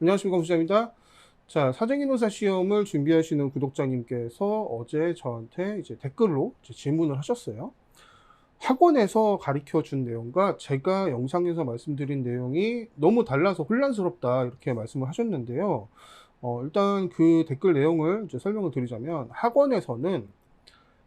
안녕하십니까, 부장입니다. 자, 사정인노사 시험을 준비하시는 구독자님께서 어제 저한테 이제 댓글로 질문을 하셨어요. 학원에서 가르쳐 준 내용과 제가 영상에서 말씀드린 내용이 너무 달라서 혼란스럽다, 이렇게 말씀을 하셨는데요. 일단 그 댓글 내용을 이제 설명을 드리자면, 학원에서는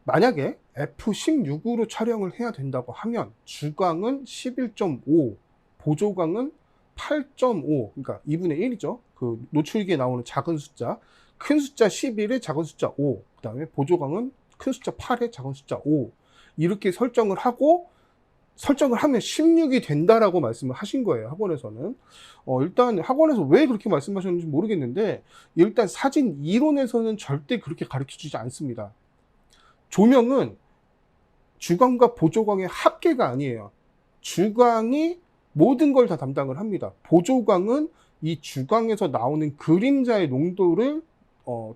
만약에 F16으로 촬영을 해야 된다고 하면 주광은 11.5, 보조광은 8.5, 그러니까 2분의 1이죠. 그 노출기에 나오는 작은 숫자, 큰 숫자 11에 작은 숫자 5, 그 다음에 보조광은 큰 숫자 8에 작은 숫자 5, 이렇게 설정을 하고, 설정을 하면 16이 된다라고 말씀을 하신 거예요, 학원에서는. 일단 학원에서 왜 그렇게 말씀하셨는지 모르겠는데, 일단 사진 이론에서는 절대 그렇게 가르쳐 주지 않습니다. 조명은 주광과 보조광의 합계가 아니에요. 주광이 모든 걸 다 담당을 합니다. 보조광은 이 주광에서 나오는 그림자의 농도를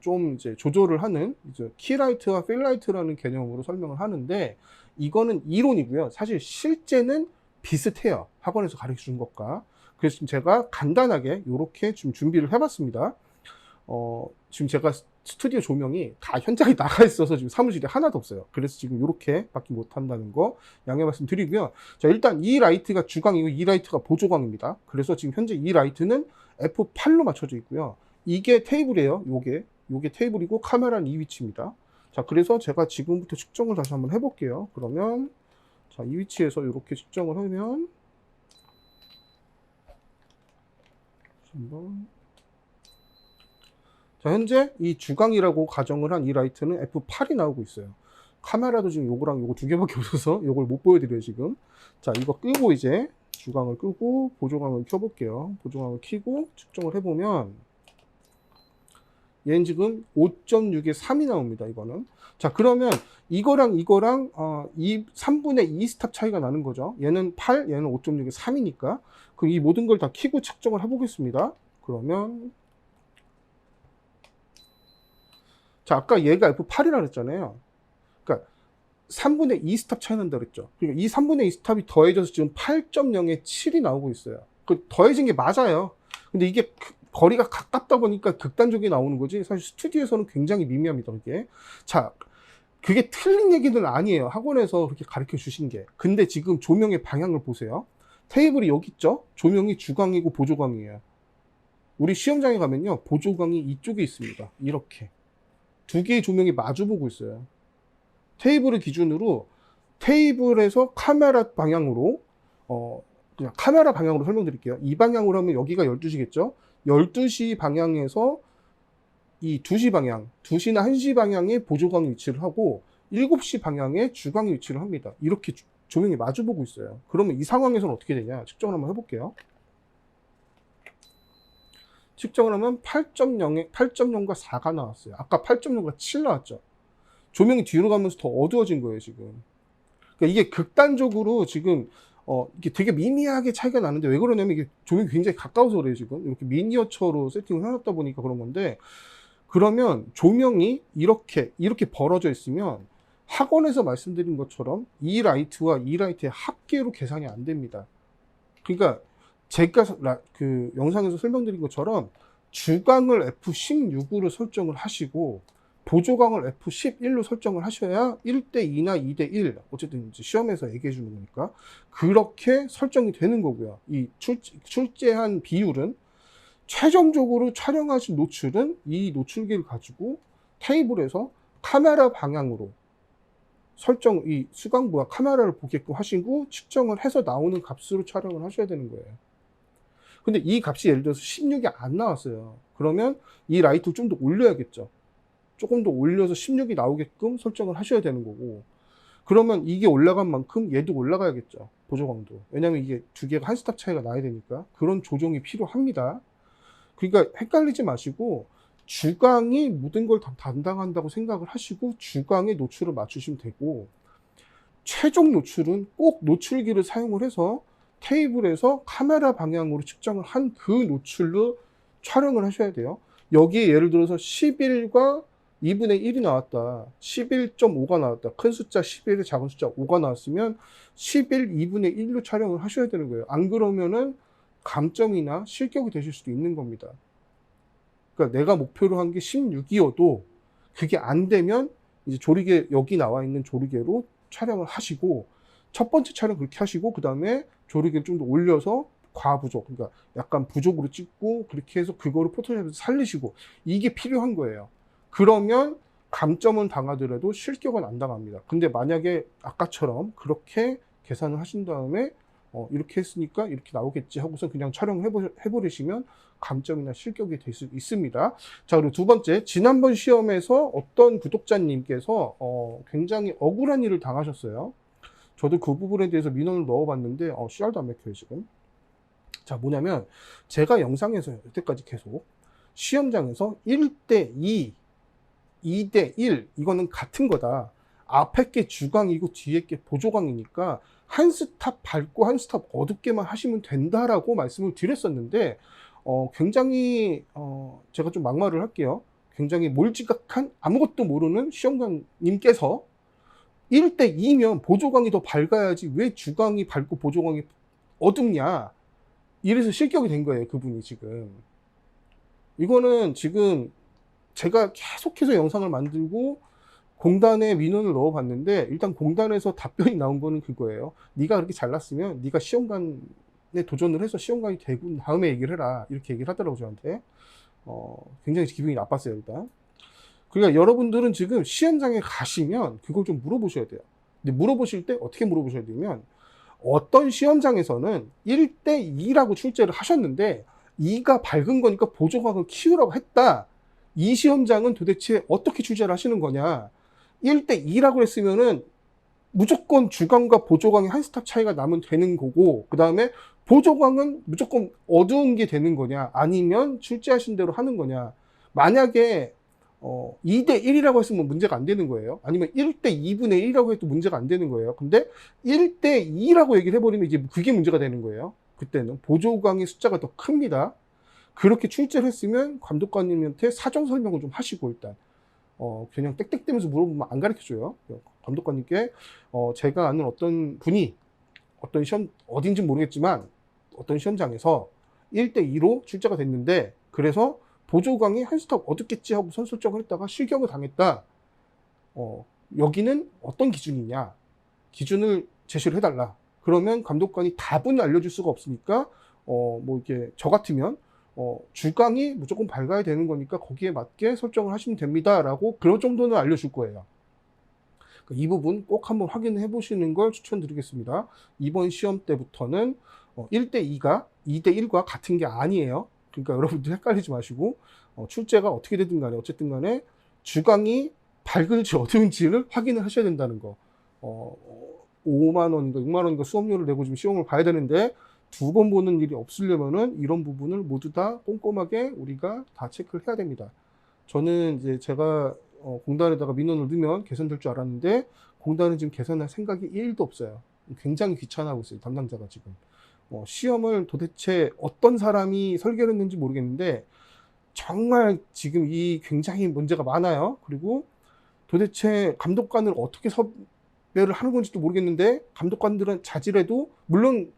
좀 이제 조절을 하는, 이제 키라이트와 필라이트라는 개념으로 설명을 하는데, 이거는 이론이고요. 사실 실제는 비슷해요, 학원에서 가르쳐 준 것과. 그래서 지금 제가 간단하게 이렇게 좀 준비를 해봤습니다. 지금 제가 스튜디오 조명이 다 현장에 나가 있어서 지금 사무실에 하나도 없어요. 그래서 지금 이렇게 밖에 못 한다는 거 양해 말씀 드리고요. 자, 일단 이 라이트가 주광이고 이 라이트가 보조광입니다. 그래서 지금 현재 이 라이트는 F8로 맞춰져 있고요. 이게 테이블이에요. 요게 테이블이고 카메라는 이 위치입니다. 자, 그래서 제가 지금부터 측정을 다시 한번 해볼게요. 그러면 자, 이 위치에서 이렇게 측정을 하면 한번, 자, 현재 이 주광이라고 가정을 한 이 라이트는 F8이 나오고 있어요. 카메라도 지금 요거랑 요거 두 개밖에 없어서 요걸 못 보여드려요, 지금. 자, 이거 끄고 이제 주광을 끄고 보조광을 켜볼게요. 보조광을 켜고 측정을 해보면 얘는 지금 5.6에 3이 나옵니다, 이거는. 자, 그러면 이거랑 이거랑 3분의 2 스탑 차이가 나는 거죠. 얘는 8, 얘는 5.6에 3이니까. 그럼 이 모든 걸 다 켜고 측정을 해보겠습니다. 그러면 자, 아까 얘가 F8이라 그랬잖아요. 그러니까 3분의 2 스탑 차이 난다 그랬죠. 그러니까 이 3분의 2 스탑이 더해져서 지금 8.0에 7이 나오고 있어요. 그 더해진 게 맞아요. 근데 이게 거리가 가깝다 보니까 극단적이 나오는 거지, 사실 스튜디오에서는 굉장히 미미합니다, 그게. 자, 그게 틀린 얘기는 아니에요, 학원에서 그렇게 가르쳐 주신 게. 근데 지금 조명의 방향을 보세요. 테이블이 여기 있죠? 조명이 주광이고 보조광이에요. 우리 시험장에 가면요, 보조광이 이쪽에 있습니다. 이렇게 두 개의 조명이 마주보고 있어요. 테이블을 기준으로 테이블에서 카메라 방향으로, 그냥 카메라 방향으로 설명드릴게요. 이 방향으로 하면 여기가 12시겠죠? 12시 방향에서 이 2시 방향, 2시나 1시 방향에 보조광 위치를 하고 7시 방향에 주광 위치를 합니다. 이렇게 조명이 마주보고 있어요. 그러면 이 상황에서는 어떻게 되냐? 측정을 한번 해볼게요. 측정을 하면 8.0과 4가 나왔어요. 아까 8.0과 7 나왔죠. 조명이 뒤로 가면서 더 어두워진 거예요, 지금. 그러니까 이게 극단적으로 지금 이게 되게 미미하게 차이가 나는데, 왜 그러냐면 이게 조명이 굉장히 가까워서 그래요, 지금. 이렇게 미니어처로 세팅을 해놨다 보니까 그런 건데, 그러면 조명이 이렇게 벌어져 있으면 학원에서 말씀드린 것처럼 이 라이트와 이 라이트의 합계로 계산이 안 됩니다. 그러니까 제가 그 영상에서 설명드린 것처럼 주광을 F16으로 설정을 하시고 보조광을 F11로 설정을 하셔야 1대2나 2대1, 어쨌든 이제 시험에서 얘기해 주는 거니까 그렇게 설정이 되는 거고요. 이 출제한 비율은, 최종적으로 촬영하신 노출은 이 노출기를 가지고 테이블에서 카메라 방향으로 설정, 이 수광부와 카메라를 보게끔 하시고 측정을 해서 나오는 값으로 촬영을 하셔야 되는 거예요. 근데 이 값이 예를 들어서 16이 안 나왔어요. 그러면 이 라이트를 좀 더 올려야겠죠. 조금 더 올려서 16이 나오게끔 설정을 하셔야 되는 거고, 그러면 이게 올라간 만큼 얘도 올라가야겠죠, 보조광도. 왜냐면 이게 두 개가 한 스탑 차이가 나야 되니까 그런 조정이 필요합니다. 그러니까 헷갈리지 마시고 주광이 모든 걸 다 담당한다고 생각을 하시고 주광의 노출을 맞추시면 되고, 최종 노출은 꼭 노출기를 사용을 해서 테이블에서 카메라 방향으로 측정을 한 그 노출로 촬영을 하셔야 돼요. 여기에 예를 들어서 11과 2분의 1이 나왔다. 11.5가 나왔다. 큰 숫자 11에 작은 숫자 5가 나왔으면 11, 2분의 1로 촬영을 하셔야 되는 거예요. 안 그러면은 감점이나 실격이 되실 수도 있는 겁니다. 그러니까 내가 목표로 한 게 16이어도 그게 안 되면 이제 조리개, 여기 나와 있는 조리개로 촬영을 하시고, 첫 번째 촬영 그렇게 하시고, 그 다음에 조리개를 좀 더 올려서 과부족, 그러니까 약간 부족으로 찍고, 그렇게 해서 그거를 포토샵에서 살리시고, 이게 필요한 거예요. 그러면 감점은 당하더라도 실격은 안 당합니다. 근데 만약에 아까처럼 그렇게 계산을 하신 다음에 이렇게 했으니까 이렇게 나오겠지 하고서 그냥 촬영을 해버리시면 감점이나 실격이 될 수 있습니다. 자, 그리고 두 번째, 지난번 시험에서 어떤 구독자님께서 굉장히 억울한 일을 당하셨어요. 저도 그 부분에 대해서 민원을 넣어봤는데 씨알도 안 맥혀요 지금. 자, 뭐냐면 제가 영상에서 여태까지 계속 시험장에서 1대2, 2대1 이거는 같은 거다. 앞에 게 주강이고 뒤에 게 보조강이니까 한 스탑 밝고 한 스탑 어둡게만 하시면 된다라고 말씀을 드렸었는데 굉장히 제가 좀 막말을 할게요. 굉장히 몰지각한 아무것도 모르는 시험관님께서 1대2면 보조강이 더 밝아야지 왜 주강이 밝고 보조강이 어둡냐, 이래서 실격이 된 거예요 그분이. 지금 이거는 지금 제가 계속해서 영상을 만들고 공단에 민원을 넣어봤는데 일단 공단에서 답변이 나온 거는 그거예요. 네가 그렇게 잘났으면 네가 시험관에 도전을 해서 시험관이 되고 다음에 얘기를 해라, 이렇게 얘기를 하더라고 저한테. 굉장히 기분이 나빴어요 일단. 그러니까 여러분들은 지금 시험장에 가시면 그걸 좀 물어보셔야 돼요. 근데 물어보실 때 어떻게 물어보셔야 되면, 어떤 시험장에서는 1대2라고 출제를 하셨는데 2가 밝은 거니까 보조각을 키우라고 했다. 이 시험장은 도대체 어떻게 출제를 하시는 거냐. 1대2라고 했으면은 무조건 주광과 보조광이 한 스탑 차이가 나면 되는 거고, 그 다음에 보조광은 무조건 어두운 게 되는 거냐, 아니면 출제하신 대로 하는 거냐. 만약에 2대1이라고 했으면 문제가 안 되는 거예요. 아니면 1대2분의 1이라고 해도 문제가 안 되는 거예요. 근데 1대2라고 얘기를 해버리면 이제 그게 문제가 되는 거예요. 그때는 보조광의 숫자가 더 큽니다. 그렇게 출제를 했으면 감독관님한테 사정 설명을 좀 하시고, 일단 그냥 땡땡대면서 물어보면 안 가르쳐줘요. 감독관님께 제가 아는 어떤 분이 어떤 시험, 어딘지 모르겠지만 어떤 시험장에서 1대2로 출제가 됐는데, 그래서 보조강이 한 스탑 어둡겠지 하고 선설정을 했다가 실격을 당했다. 여기는 어떤 기준이냐, 기준을 제시를 해달라. 그러면 감독관이 답은 알려줄 수가 없으니까 뭐 이렇게 저 같으면 주강이 무조건 밝아야 되는 거니까 거기에 맞게 설정을 하시면 됩니다 라고 그런 정도는 알려줄 거예요. 이 부분 꼭 한번 확인해 보시는 걸 추천드리겠습니다. 이번 시험 때부터는 1대2가 2대1과 같은 게 아니에요. 그러니까 여러분들 헷갈리지 마시고 출제가 어떻게 되든 간에 어쨌든 간에 주강이 밝을지 어두운지를 확인을 하셔야 된다는 거. 5만 원인가 6만 원인가 수업료를 내고 지금 시험을 봐야 되는데 두 번 보는 일이 없으려면은 이런 부분을 모두 다 꼼꼼하게 우리가 다 체크를 해야 됩니다. 저는 이제 제가 공단에다가 민원을 넣으면 개선될 줄 알았는데 공단은 지금 개선할 생각이 1도 없어요. 굉장히 귀찮아하고 있어요 담당자가 지금. 시험을 도대체 어떤 사람이 설계를 했는지 모르겠는데 정말 지금 이 굉장히 문제가 많아요. 그리고 도대체 감독관을 어떻게 섭외를 하는 건지도 모르겠는데, 감독관들은 자질에도 물론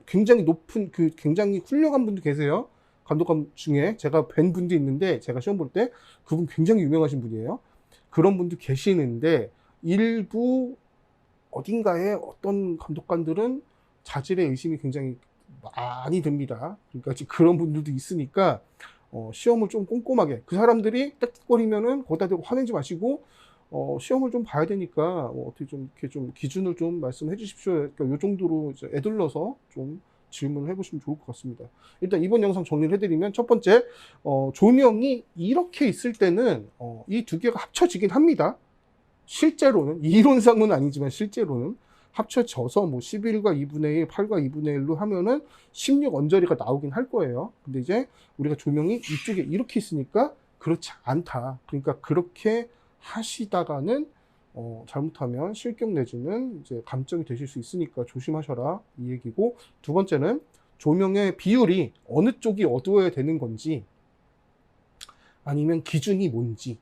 굉장히 높은 굉장히 훌륭한 분도 계세요. 감독관 중에 제가 뵌 분도 있는데, 제가 시험 볼 때 그분 굉장히 유명하신 분이에요. 그런 분도 계시는데 일부 어딘가에 어떤 감독관들은 자질의 의심이 굉장히 많이 듭니다. 그러니까 그런 분들도 있으니까 시험을 좀 꼼꼼하게, 그 사람들이 땡땡거리면은 거기다 대고 화내지 마시고 시험을 좀 봐야 되니까 어떻게 좀 이렇게 좀 기준을 좀 말씀해 주십시오. 그러니까 요 정도로 이제 애둘러서 좀 질문을 해보시면 좋을 것 같습니다. 일단 이번 영상 정리를 해드리면, 첫 번째, 조명이 이렇게 있을 때는 이 두 개가 합쳐지긴 합니다. 실제로는, 이론상은 아니지만 실제로는 합쳐져서 뭐 11과 2분의 1, 8과 2분의 1로 하면은 16 언저리가 나오긴 할 거예요. 근데 이제 우리가 조명이 이쪽에 이렇게 있으니까 그렇지 않다. 그러니까 그렇게 하시다가는 잘못하면 실격 내지는 이제 감점이 되실 수 있으니까 조심하셔라, 이 얘기고, 두 번째는 조명의 비율이 어느 쪽이 어두워야 되는 건지, 아니면 기준이 뭔지,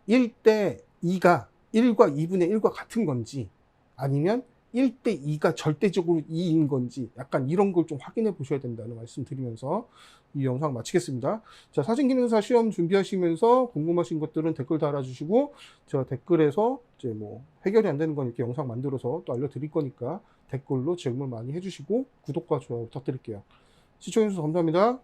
1대 2가 1과 2분의 1과 같은 건지, 아니면 1대 2가 절대적으로 2인 건지, 약간 이런 걸 좀 확인해 보셔야 된다는 말씀 드리면서 이 영상 마치겠습니다. 자, 사진기능사 시험 준비하시면서 궁금하신 것들은 댓글 달아주시고, 제가 댓글에서 이제 뭐 해결이 안 되는 건 이렇게 영상 만들어서 또 알려드릴 거니까 댓글로 질문 많이 해주시고 구독과 좋아요 부탁드릴게요. 시청해주셔서 감사합니다.